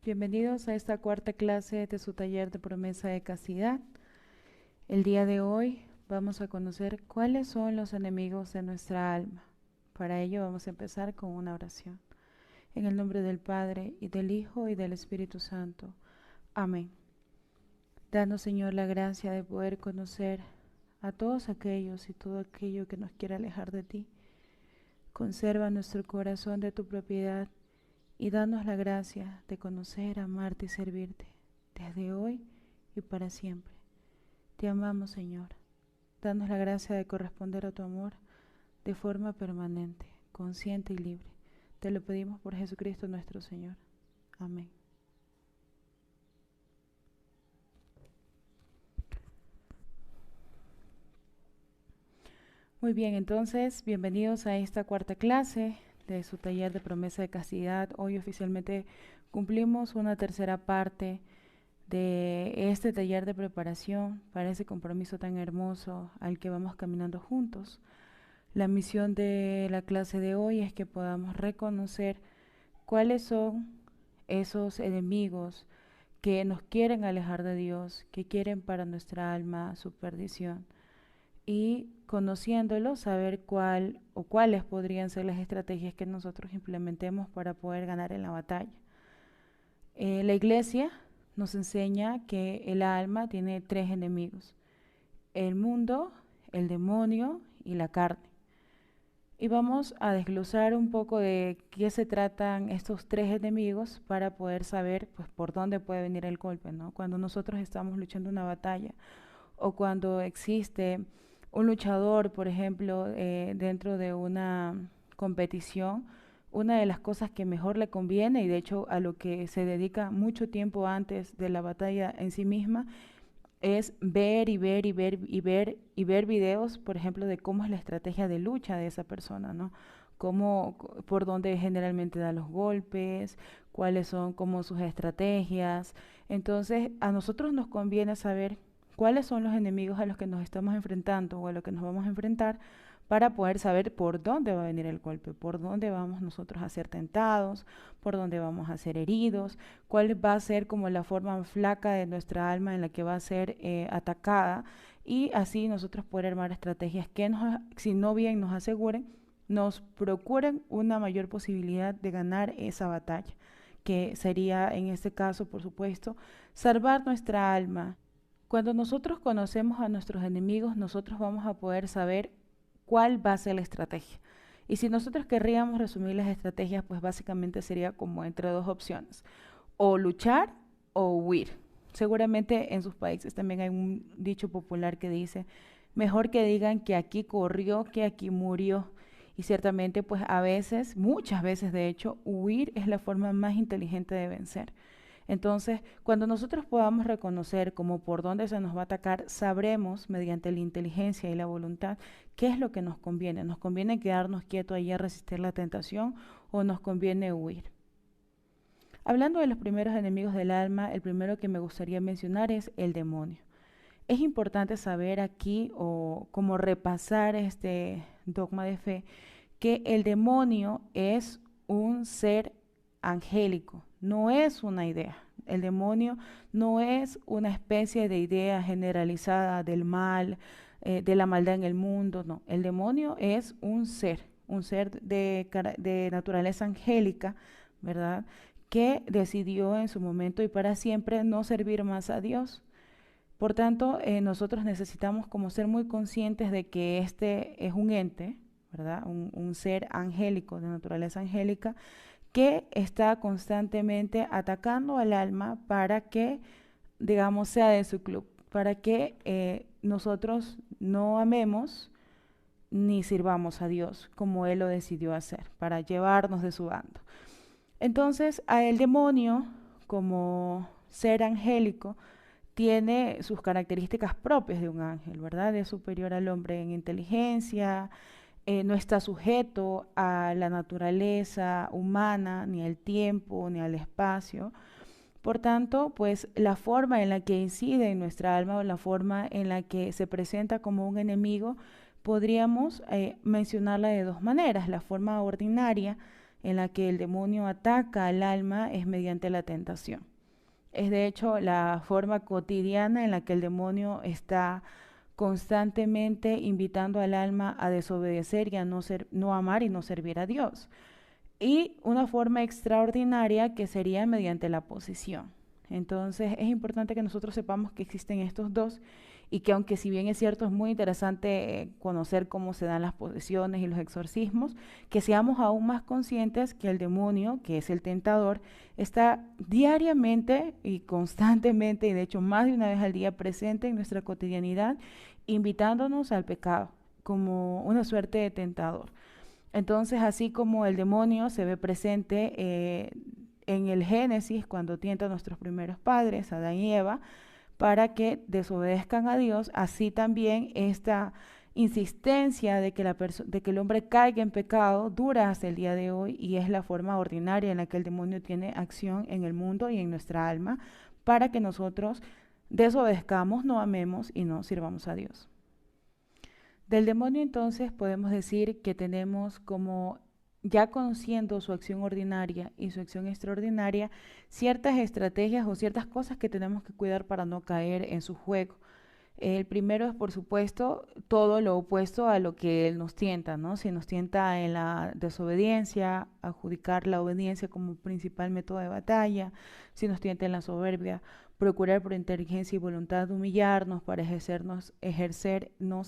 Bienvenidos a esta cuarta clase de su taller de promesa de castidad. El día de hoy vamos a conocer cuáles son los enemigos de nuestra alma. Para ello vamos a empezar con una oración. En el nombre del Padre, y del Hijo, y del Espíritu Santo. Amén. Danos, Señor, la gracia de poder conocer a todos aquellos y todo aquello que nos quiera alejar de ti. Conserva nuestro corazón de tu propiedad y danos la gracia de conocer, amarte y servirte, desde hoy y para siempre. Te amamos, Señor. Danos la gracia de corresponder a tu amor de forma permanente, consciente y libre. Te lo pedimos por Jesucristo nuestro Señor. Amén. Muy bien, entonces, bienvenidos a esta cuarta clase de su taller de promesa de castidad. Hoy oficialmente cumplimos una tercera parte de este taller de preparación para ese compromiso tan hermoso al que vamos caminando juntos. La misión de la clase de hoy es que podamos reconocer cuáles son esos enemigos que nos quieren alejar de Dios, que quieren para nuestra alma su perdición, y conociéndolos saber cuál o cuáles podrían ser las estrategias que nosotros implementemos para poder ganar en la batalla. La iglesia nos enseña que el alma tiene tres enemigos: el mundo, el demonio y la carne. Y vamos a desglosar un poco de qué se tratan estos tres enemigos para poder saber pues por dónde puede venir el golpe, ¿no? Cuando nosotros estamos luchando una batalla o cuando existe un luchador, por ejemplo, dentro de una competición, una de las cosas que mejor le conviene y de hecho a lo que se dedica mucho tiempo antes de la batalla en sí misma es ver y ver y ver y ver y ver videos, por ejemplo, de cómo es la estrategia de lucha de esa persona, ¿no? Cómo, por dónde generalmente da los golpes, cuáles son como sus estrategias. Entonces, a nosotros nos conviene saber cuáles son los enemigos a los que nos estamos enfrentando o a los que nos vamos a enfrentar para poder saber por dónde va a venir el golpe, por dónde vamos nosotros a ser tentados, por dónde vamos a ser heridos, cuál va a ser como la forma flaca de nuestra alma en la que va a ser atacada, y así nosotros poder armar estrategias que nos, si no bien nos aseguren, nos procuren una mayor posibilidad de ganar esa batalla, que sería en este caso, por supuesto, salvar nuestra alma. Cuando nosotros conocemos a nuestros enemigos, nosotros vamos a poder saber cuál va a ser la estrategia. Y si nosotros querríamos resumir las estrategias, pues básicamente sería como entre dos opciones: o luchar o huir. Seguramente en sus países también hay un dicho popular que dice, mejor que digan que aquí corrió que aquí murió. Y ciertamente, pues a veces, muchas veces de hecho, huir es la forma más inteligente de vencer. Entonces, cuando nosotros podamos reconocer como por dónde se nos va a atacar, sabremos mediante la inteligencia y la voluntad qué es lo que nos conviene. ¿Nos conviene quedarnos quietos allí a resistir la tentación o nos conviene huir? Hablando de los primeros enemigos del alma, el primero que me gustaría mencionar es el demonio. Es importante saber aquí o como repasar este dogma de fe que el demonio es un ser angélico, no es una idea. El demonio no es una especie de idea generalizada del mal, de la maldad en el mundo, no. El demonio es un ser de naturaleza angélica, ¿verdad? Que decidió en su momento y para siempre no servir más a Dios. Por tanto, nosotros necesitamos como ser muy conscientes de que este es un ente, ¿verdad? Un ser angélico, de naturaleza angélica, que está constantemente atacando al alma para que, digamos, sea de su club, para que nosotros no amemos ni sirvamos a Dios como Él lo decidió hacer, para llevarnos de su bando. Entonces, a el demonio, como ser angélico, tiene sus características propias de un ángel, ¿verdad? Es superior al hombre en inteligencia, no está sujeto a la naturaleza humana, ni al tiempo, ni al espacio. Por tanto, pues la forma en la que incide en nuestra alma o la forma en la que se presenta como un enemigo, podríamos mencionarla de dos maneras: la forma ordinaria, en la que el demonio ataca al alma es mediante la tentación. Es de hecho la forma cotidiana en la que el demonio está constantemente invitando al alma a desobedecer y a no amar y no servir a Dios. Y una forma extraordinaria que sería mediante la posesión. Entonces es importante que nosotros sepamos que existen estos dos y que aunque si bien es cierto es muy interesante conocer cómo se dan las posesiones y los exorcismos, que seamos aún más conscientes que el demonio, que es el tentador, está diariamente y constantemente, y de hecho más de una vez al día presente en nuestra cotidianidad, invitándonos al pecado como una suerte de tentador. Entonces, así como el demonio se ve presente en el Génesis, cuando tienta a nuestros primeros padres, Adán y Eva, para que desobedezcan a Dios, así también esta insistencia de que, de que el hombre caiga en pecado dura hasta el día de hoy y es la forma ordinaria en la que el demonio tiene acción en el mundo y en nuestra alma para que nosotros desobedezcamos, no amemos y no sirvamos a Dios. Del demonio entonces podemos decir que tenemos como, ya conociendo su acción ordinaria y su acción extraordinaria, ciertas estrategias o ciertas cosas que tenemos que cuidar para no caer en su juego. El primero es, por supuesto, todo lo opuesto a lo que él nos tienta, ¿no? Si nos tienta en la desobediencia, adjudicar la obediencia como principal método de batalla, si nos tienta en la soberbia, procurar por inteligencia y voluntad humillarnos para ejercernos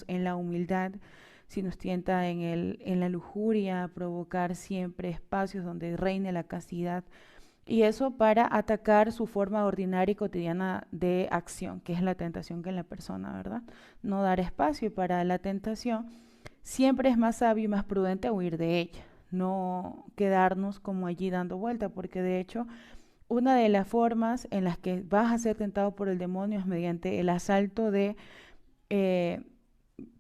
en la humildad, si nos tienta en la lujuria, provocar siempre espacios donde reine la castidad, y eso para atacar su forma ordinaria y cotidiana de acción, que es la tentación que en la persona, ¿verdad? No dar espacio para la tentación. Siempre es más sabio y más prudente huir de ella, no quedarnos como allí dando vuelta, porque de hecho una de las formas en las que vas a ser tentado por el demonio es mediante el asalto de eh,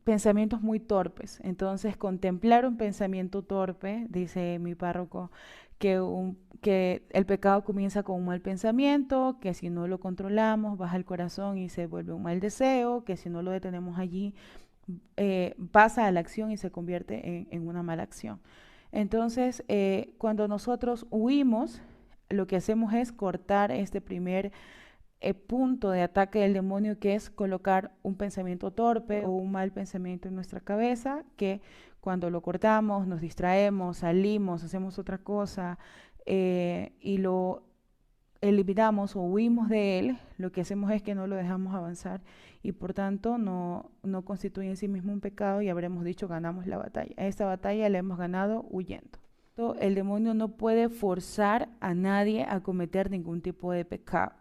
pensamientos muy torpes. Entonces, contemplar un pensamiento torpe, dice mi párroco, que el pecado comienza con un mal pensamiento, que si no lo controlamos baja el corazón y se vuelve un mal deseo, que si no lo detenemos allí pasa a la acción y se convierte en una mala acción. Entonces, cuando nosotros huimos, lo que hacemos es cortar este primer punto de ataque del demonio, que es colocar un pensamiento torpe o un mal pensamiento en nuestra cabeza, que cuando lo cortamos, nos distraemos, salimos, hacemos otra cosa y lo eliminamos o huimos de él, lo que hacemos es que no lo dejamos avanzar y por tanto no constituye en sí mismo un pecado y habremos dicho ganamos la batalla. Esta batalla la hemos ganado huyendo. El demonio no puede forzar a nadie a cometer ningún tipo de pecado.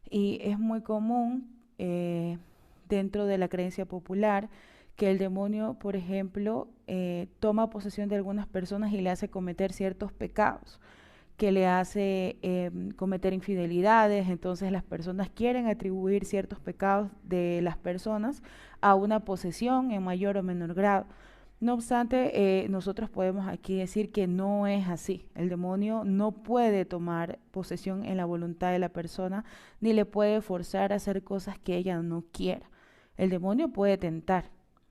Y es muy común dentro de la creencia popular que el demonio, por ejemplo, toma posesión de algunas personas y le hace cometer ciertos pecados, que le hace cometer infidelidades. Entonces las personas quieren atribuir ciertos pecados de las personas a una posesión en mayor o menor grado. No obstante, nosotros podemos aquí decir que no es así. El demonio no puede tomar posesión en la voluntad de la persona, ni le puede forzar a hacer cosas que ella no quiera. El demonio puede tentar.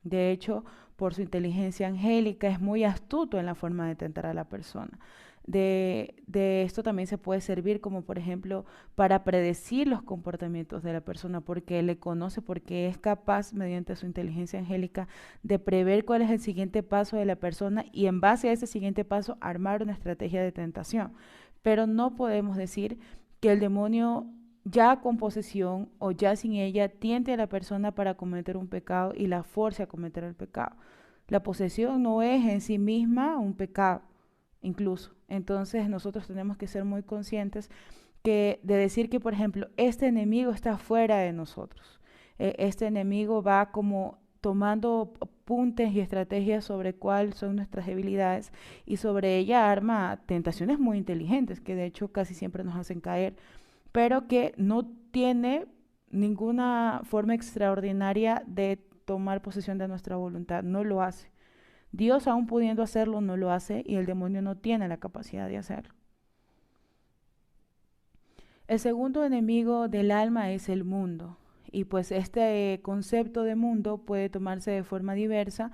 De hecho, por su inteligencia angélica, es muy astuto en la forma de tentar a la persona. De esto también se puede servir como, por ejemplo, para predecir los comportamientos de la persona, porque le conoce, porque es capaz, mediante su inteligencia angélica, de prever cuál es el siguiente paso de la persona y en base a ese siguiente paso armar una estrategia de tentación. Pero no podemos decir que el demonio ya con posesión o ya sin ella tiente a la persona para cometer un pecado y la force a cometer el pecado. La posesión no es en sí misma un pecado, incluso. Entonces nosotros tenemos que ser muy conscientes de decir que, por ejemplo, este enemigo está fuera de nosotros. Este enemigo va como tomando puntes y estrategias sobre cuáles son nuestras debilidades y sobre ella arma tentaciones muy inteligentes que de hecho casi siempre nos hacen caer, pero que no tiene ninguna forma extraordinaria de tomar posesión de nuestra voluntad, no lo hace. Dios, aún pudiendo hacerlo, no lo hace y el demonio no tiene la capacidad de hacerlo. El segundo enemigo del alma es el mundo y pues este concepto de mundo puede tomarse de forma diversa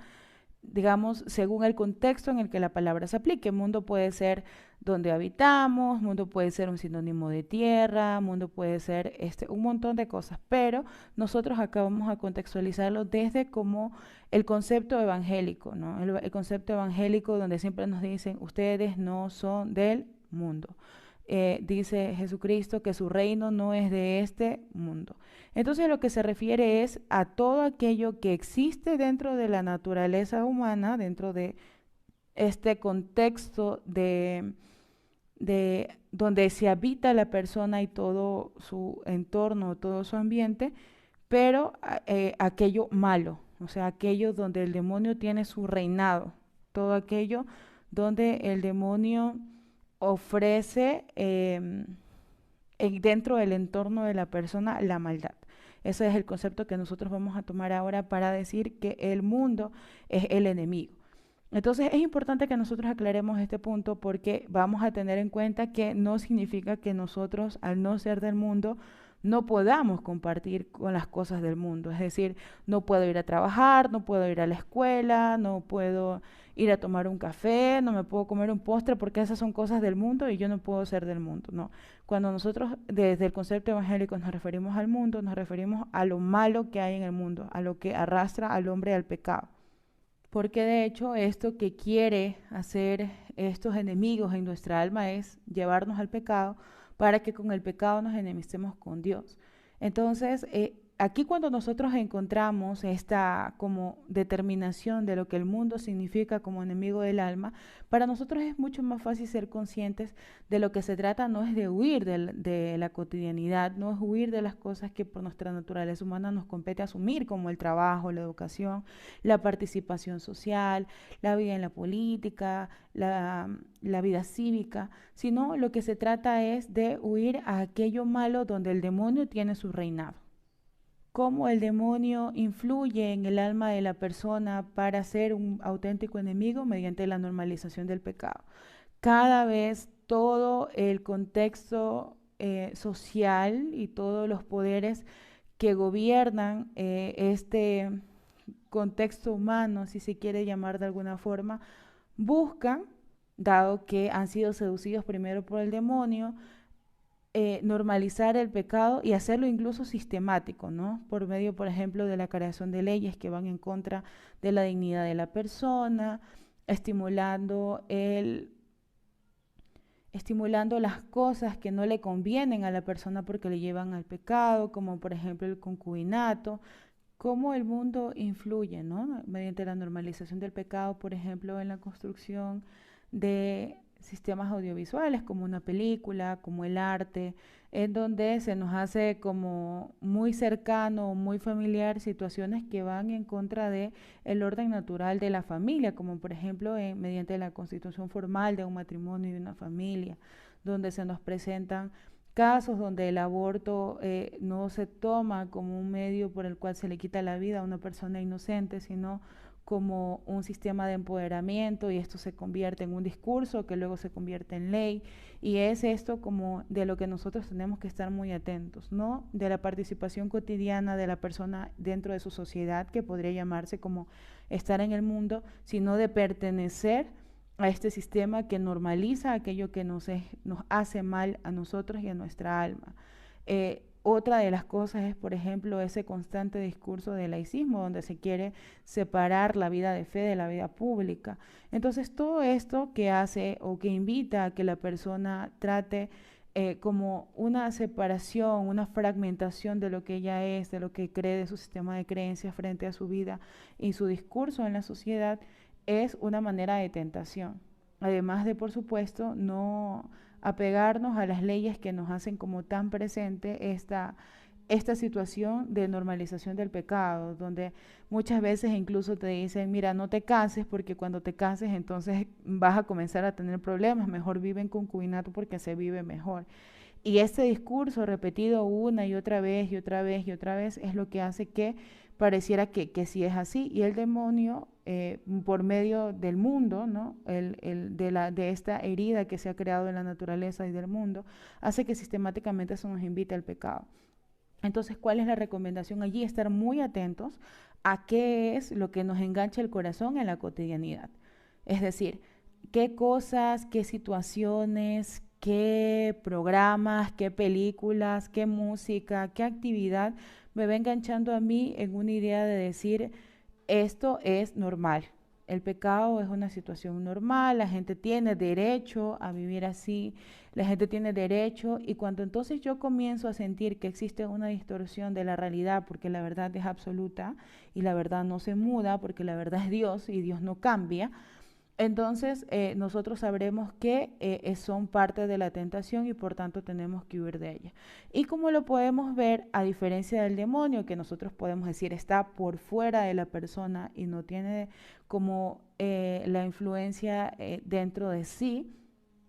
digamos, según el contexto en el que la palabra se aplique. Mundo puede ser donde habitamos, mundo puede ser un sinónimo de tierra, mundo puede ser un montón de cosas, pero nosotros acá vamos a contextualizarlo desde como el concepto evangélico, ¿no? El concepto evangélico donde siempre nos dicen, ustedes no son del mundo. Dice Jesucristo que su reino no es de este mundo. Entonces lo que se refiere es a todo aquello que existe dentro de la naturaleza humana, dentro de este contexto de donde se habita la persona y todo su entorno, todo su ambiente, pero aquello malo, o sea, aquello donde el demonio tiene su reinado, todo aquello donde el demonio ofrece dentro del entorno de la persona la maldad. Ese es el concepto que nosotros vamos a tomar ahora para decir que el mundo es el enemigo. Entonces es importante que nosotros aclaremos este punto porque vamos a tener en cuenta que no significa que nosotros, al no ser del mundo, no podamos compartir con las cosas del mundo. Es decir, no puedo ir a trabajar, no puedo ir a la escuela, no puedo ir a tomar un café, no me puedo comer un postre porque esas son cosas del mundo y yo no puedo ser del mundo. No. Cuando nosotros desde el concepto evangélico nos referimos al mundo, nos referimos a lo malo que hay en el mundo, a lo que arrastra al hombre al pecado. Porque de hecho esto que quiere hacer estos enemigos en nuestra alma es llevarnos al pecado para que con el pecado nos enemistemos con Dios. Entonces, aquí cuando nosotros encontramos esta como determinación de lo que el mundo significa como enemigo del alma, para nosotros es mucho más fácil ser conscientes de lo que se trata no es de huir de la cotidianidad, no es huir de las cosas que por nuestra naturaleza humana nos compete asumir, como el trabajo, la educación, la participación social, la vida en la política, la vida cívica, sino lo que se trata es de huir a aquello malo donde el demonio tiene su reinado. Cómo el demonio influye en el alma de la persona para ser un auténtico enemigo mediante la normalización del pecado. Cada vez todo el contexto social y todos los poderes que gobiernan este contexto humano, si se quiere llamar de alguna forma, buscan, dado que han sido seducidos primero por el demonio, normalizar el pecado y hacerlo incluso sistemático, ¿no? Por medio, por ejemplo, de la creación de leyes que van en contra de la dignidad de la persona, estimulando estimulando las cosas que no le convienen a la persona porque le llevan al pecado, como por ejemplo el concubinato, cómo el mundo influye, ¿no? Mediante la normalización del pecado, por ejemplo, en la construcción de sistemas audiovisuales como una película, como el arte, en donde se nos hace como muy cercano, muy familiar situaciones que van en contra de el orden natural de la familia, como por ejemplo mediante la constitución formal de un matrimonio y de una familia, donde se nos presentan casos donde el aborto no se toma como un medio por el cual se le quita la vida a una persona inocente, sino como un sistema de empoderamiento y esto se convierte en un discurso que luego se convierte en ley y es esto como de lo que nosotros tenemos que estar muy atentos, ¿no? De la participación cotidiana de la persona dentro de su sociedad, que podría llamarse como estar en el mundo, sino de pertenecer a este sistema que normaliza aquello que nos hace mal a nosotros y a nuestra alma. Otra de las cosas es, por ejemplo, ese constante discurso del laicismo, donde se quiere separar la vida de fe de la vida pública. Entonces, todo esto que hace o que invita a que la persona trate como una separación, una fragmentación de lo que ella es, de lo que cree, de su sistema de creencias frente a su vida y su discurso en la sociedad, es una manera de tentación. Además de, por supuesto, no apegarnos a las leyes que nos hacen como tan presente esta situación de normalización del pecado, donde muchas veces incluso te dicen, mira, no te cases porque cuando te cases entonces vas a comenzar a tener problemas, mejor vive en concubinato porque se vive mejor. Y este discurso repetido una y otra vez y otra vez y otra vez es lo que hace que pareciera que sí es así. Y el demonio, por medio del mundo, ¿no? De esta herida que se ha creado en la naturaleza y del mundo, hace que sistemáticamente eso nos invite al pecado. Entonces, ¿cuál es la recomendación allí? Estar muy atentos a qué es lo que nos engancha el corazón en la cotidianidad. Es decir, qué cosas, qué situaciones, qué programas, qué películas, qué música, qué actividad me va enganchando a mí en una idea de decir, esto es normal. El pecado es una situación normal, la gente tiene derecho a vivir así, la gente tiene derecho, y cuando entonces yo comienzo a sentir que existe una distorsión de la realidad, porque la verdad es absoluta y la verdad no se muda, porque la verdad es Dios y Dios no cambia, entonces nosotros sabremos que son parte de la tentación y por tanto tenemos que huir de ella. Y como lo podemos ver, a diferencia del demonio, que nosotros podemos decir está por fuera de la persona y no tiene como la influencia dentro de sí,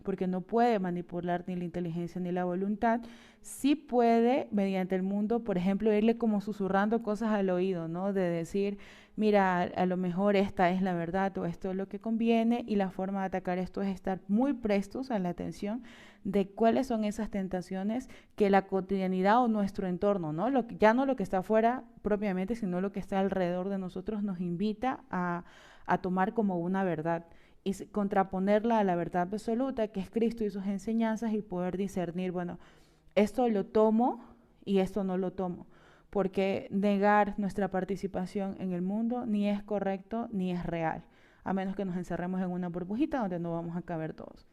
porque no puede manipular ni la inteligencia ni la voluntad, sí puede, mediante el mundo, por ejemplo, irle como susurrando cosas al oído, ¿no? De decir, mira, a lo mejor esta es la verdad o esto es lo que conviene, y la forma de atacar esto es estar muy prestos a la atención de cuáles son esas tentaciones que la cotidianidad o nuestro entorno, ¿no? Ya no lo que está afuera propiamente, sino lo que está alrededor de nosotros nos invita a tomar como una verdad y contraponerla a la verdad absoluta, que es Cristo y sus enseñanzas, y poder discernir, bueno, esto lo tomo y esto no lo tomo, porque negar nuestra participación en el mundo ni es correcto ni es real, a menos que nos encerremos en una burbujita donde no vamos a caber todos.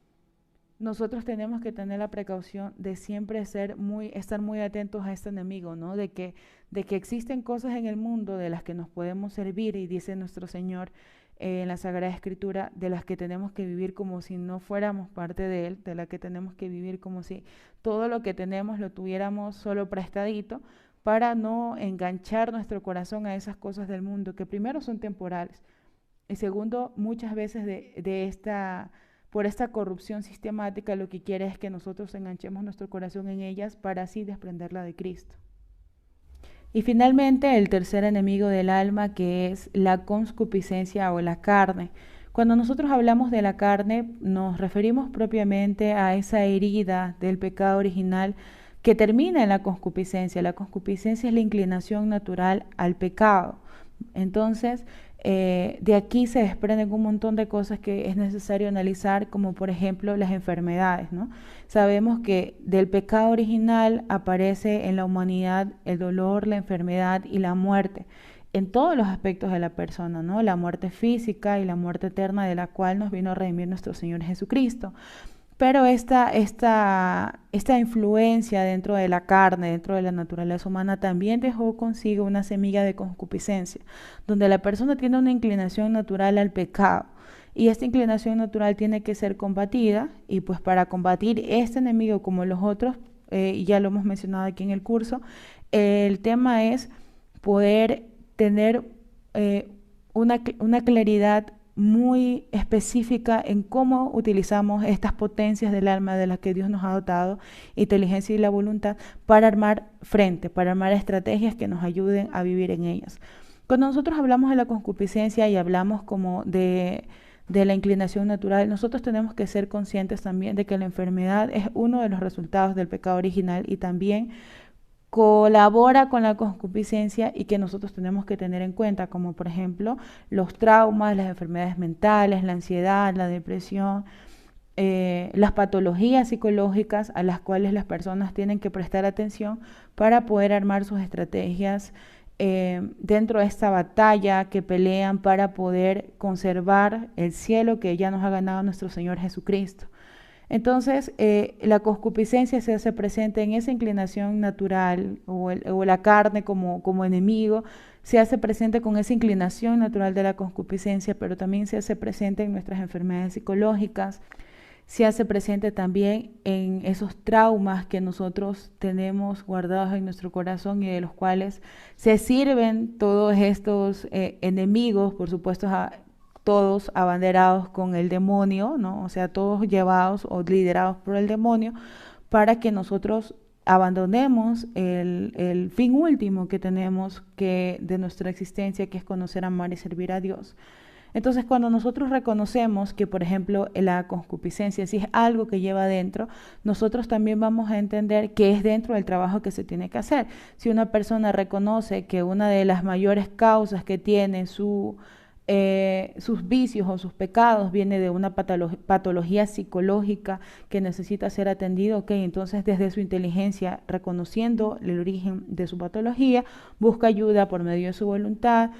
Nosotros tenemos que tener la precaución de siempre estar muy atentos a este enemigo, ¿no? De que existen cosas en el mundo de las que nos podemos servir, y dice nuestro Señor en la Sagrada Escritura, de las que tenemos que vivir como si no fuéramos parte de Él, de las que tenemos que vivir como si todo lo que tenemos lo tuviéramos solo prestadito, para no enganchar nuestro corazón a esas cosas del mundo, que primero son temporales, y segundo, muchas veces por esta corrupción sistemática, lo que quiere es que nosotros enganchemos nuestro corazón en ellas para así desprenderla de Cristo. Y finalmente, el tercer enemigo del alma, que es la concupiscencia o la carne. Cuando nosotros hablamos de la carne, nos referimos propiamente a esa herida del pecado original que termina en la concupiscencia. La concupiscencia es la inclinación natural al pecado. Entonces, de aquí se desprenden un montón de cosas que es necesario analizar, como por ejemplo las enfermedades, ¿no? Sabemos que del pecado original aparece en la humanidad el dolor, la enfermedad y la muerte, en todos los aspectos de la persona, ¿no? La muerte física y la muerte eterna, de la cual nos vino a redimir nuestro Señor Jesucristo. Pero esta influencia dentro de la carne, dentro de la naturaleza humana, también dejó consigo una semilla de concupiscencia, donde la persona tiene una inclinación natural al pecado. Y esta inclinación natural tiene que ser combatida, y pues para combatir este enemigo como los otros, ya lo hemos mencionado aquí en el curso, el tema es poder tener una claridad muy específica en cómo utilizamos estas potencias del alma de las que Dios nos ha dotado, inteligencia y la voluntad, para armar frente, para armar estrategias que nos ayuden a vivir en ellas. Cuando nosotros hablamos de la concupiscencia y hablamos como de la inclinación natural, nosotros tenemos que ser conscientes también de que la enfermedad es uno de los resultados del pecado original, y también colabora con la concupiscencia, y que nosotros tenemos que tener en cuenta, como por ejemplo los traumas, las enfermedades mentales, la ansiedad, la depresión, las patologías psicológicas a las cuales las personas tienen que prestar atención para poder armar sus estrategias dentro de esta batalla que pelean para poder conservar el cielo que ya nos ha ganado nuestro Señor Jesucristo. Entonces, la concupiscencia se hace presente en esa inclinación natural, o la carne como enemigo, se hace presente con esa inclinación natural de la concupiscencia, pero también se hace presente en nuestras enfermedades psicológicas, se hace presente también en esos traumas que nosotros tenemos guardados en nuestro corazón, y de los cuales se sirven todos estos enemigos, por supuesto, todos abanderados con el demonio, ¿no? O sea, todos llevados o liderados por el demonio, para que nosotros abandonemos el fin último que tenemos de nuestra existencia, que es conocer, amar y servir a Dios. Entonces, cuando nosotros reconocemos que, por ejemplo, la concupiscencia, si es algo que lleva adentro, nosotros también vamos a entender que es dentro del trabajo que se tiene que hacer. Si una persona reconoce que una de las mayores causas que tiene sus vicios o sus pecados viene de una patología psicológica que necesita ser atendido, ok, entonces desde su inteligencia, reconociendo el origen de su patología, busca ayuda por medio de su voluntad,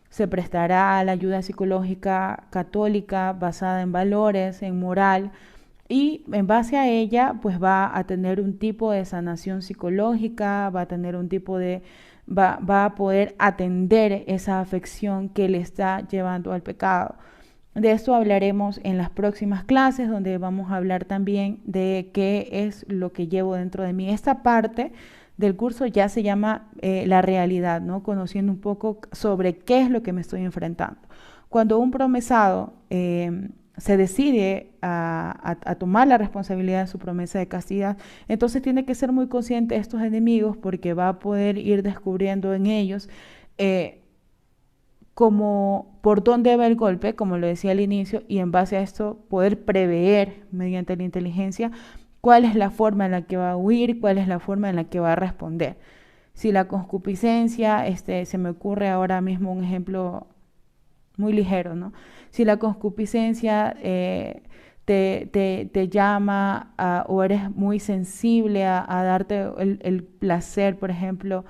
se prestará a la ayuda psicológica católica basada en valores, en moral, y en base a ella pues va a tener un tipo de sanación psicológica, va a tener un tipo de va a poder atender esa afección que le está llevando al pecado. De esto hablaremos en las próximas clases, donde vamos a hablar también de qué es lo que llevo dentro de mí. Esta parte del curso ya se llama la realidad, ¿no? Conociendo un poco sobre qué es lo que me estoy enfrentando. Cuando un promesado se decide a tomar la responsabilidad de su promesa de castidad, entonces tiene que ser muy consciente de estos enemigos, porque va a poder ir descubriendo en ellos como por dónde va el golpe, como lo decía al inicio, y en base a esto poder prever mediante la inteligencia cuál es la forma en la que va a huir, cuál es la forma en la que va a responder. Si la concupiscencia, se me ocurre ahora mismo un ejemplo muy ligero, ¿no? Si la concupiscencia te llama o eres muy sensible a darte el placer, por ejemplo,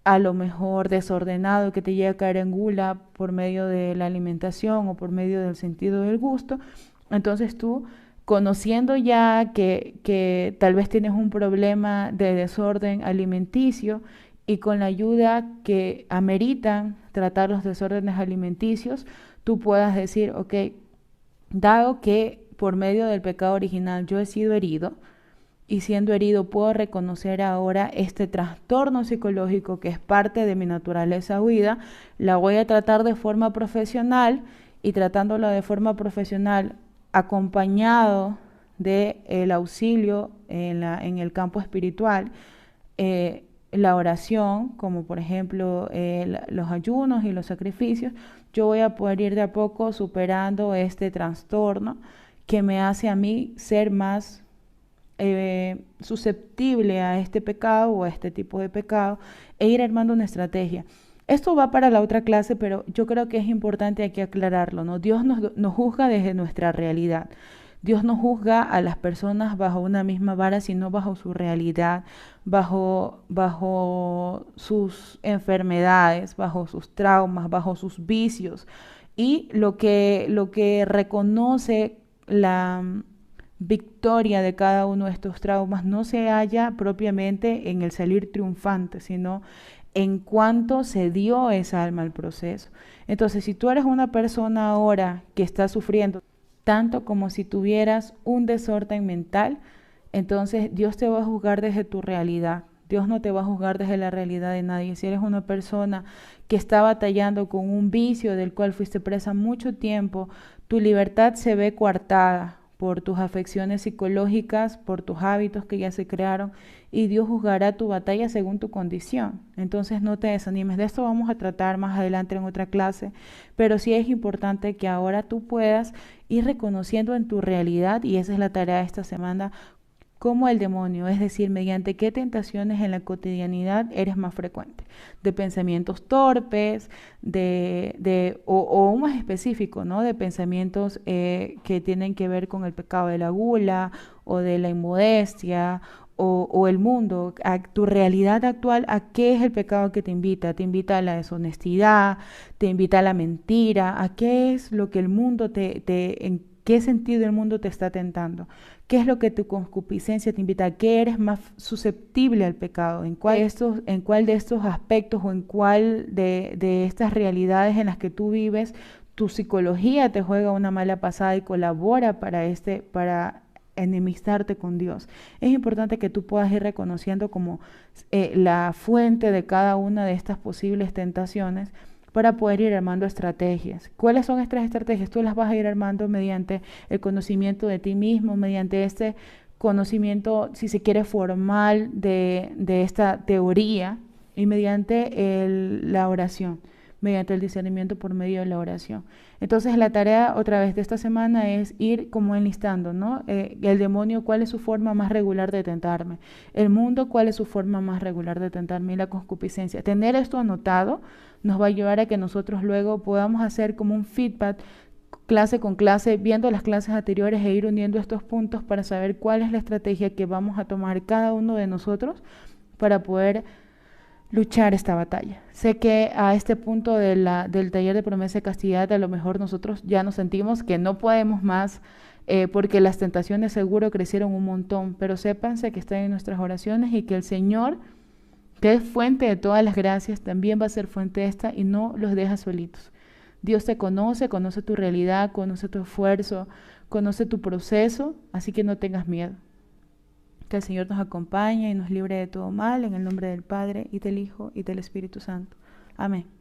a lo mejor desordenado, que te llega a caer en gula por medio de la alimentación o por medio del sentido del gusto, entonces tú, conociendo ya que tal vez tienes un problema de desorden alimenticio, y con la ayuda que ameritan tratar los desórdenes alimenticios, tú puedas decir, ok, dado que por medio del pecado original yo he sido herido, y siendo herido puedo reconocer ahora este trastorno psicológico que es parte de mi naturaleza huida, la voy a tratar de forma profesional, y tratándola de forma profesional acompañado del auxilio en el campo espiritual, la oración, como por ejemplo los ayunos y los sacrificios, yo voy a poder ir de a poco superando este trastorno que me hace a mí ser más susceptible a este pecado o a este tipo de pecado, e ir armando una estrategia. Esto va para la otra clase, pero yo creo que es importante aquí aclararlo, ¿no? Dios nos juzga desde nuestra realidad. Dios no juzga a las personas bajo una misma vara, sino bajo su realidad, bajo sus enfermedades, bajo sus traumas, bajo sus vicios. Y lo que reconoce la victoria de cada uno de estos traumas no se halla propiamente en el salir triunfante, sino en cuanto se dio esa alma al proceso. Entonces, si tú eres una persona ahora que está sufriendo tanto como si tuvieras un desorden mental, entonces Dios te va a juzgar desde tu realidad. Dios no te va a juzgar desde la realidad de nadie. Si eres una persona que está batallando con un vicio del cual fuiste presa mucho tiempo, tu libertad se ve coartada por tus afecciones psicológicas, por tus hábitos que ya se crearon, y Dios juzgará tu batalla según tu condición. Entonces no te desanimes. De esto vamos a tratar más adelante en otra clase, pero sí es importante que ahora tú puedas ir reconociendo en tu realidad, y esa es la tarea de esta semana, cómo el demonio, es decir, mediante qué tentaciones en la cotidianidad eres más frecuente, de pensamientos torpes, o más específico, ¿no? De pensamientos que tienen que ver con el pecado de la gula o de la inmodestia o el mundo, a tu realidad actual. ¿A qué es el pecado que te invita? Te invita a la deshonestidad, te invita a la mentira. ¿A qué es lo que el mundo en qué sentido el mundo te está tentando? ¿Qué es lo que tu concupiscencia te invita? ¿A qué eres más susceptible al pecado? ¿En cuál de estos aspectos o en cuál de estas realidades en las que tú vives tu psicología te juega una mala pasada y colabora para enemistarte con Dios? Es importante que tú puedas ir reconociendo como la fuente de cada una de estas posibles tentaciones, para poder ir armando estrategias. ¿Cuáles son estas estrategias? Tú las vas a ir armando mediante el conocimiento de ti mismo, mediante este conocimiento, si se quiere, formal de esta teoría, y mediante la oración. mediante el discernimiento por medio de la oración. Entonces la tarea otra vez de esta semana es ir como enlistando, ¿no? El demonio, ¿cuál es su forma más regular de tentarme? El mundo, ¿cuál es su forma más regular de tentarme? Y la concupiscencia. Tener esto anotado nos va a ayudar a que nosotros luego podamos hacer como un feedback clase con clase, viendo las clases anteriores e ir uniendo estos puntos para saber cuál es la estrategia que vamos a tomar cada uno de nosotros para poder luchar esta batalla. Sé que a este punto del taller de promesa de castidad a lo mejor nosotros ya nos sentimos que no podemos más porque las tentaciones seguro crecieron un montón, pero sépanse que están en nuestras oraciones y que el Señor, que es fuente de todas las gracias, también va a ser fuente de esta y no los deja solitos. Dios te conoce, conoce tu realidad, conoce tu esfuerzo, conoce tu proceso, así que no tengas miedo. Que el Señor nos acompañe y nos libre de todo mal, en el nombre del Padre, y del Hijo, y del Espíritu Santo. Amén.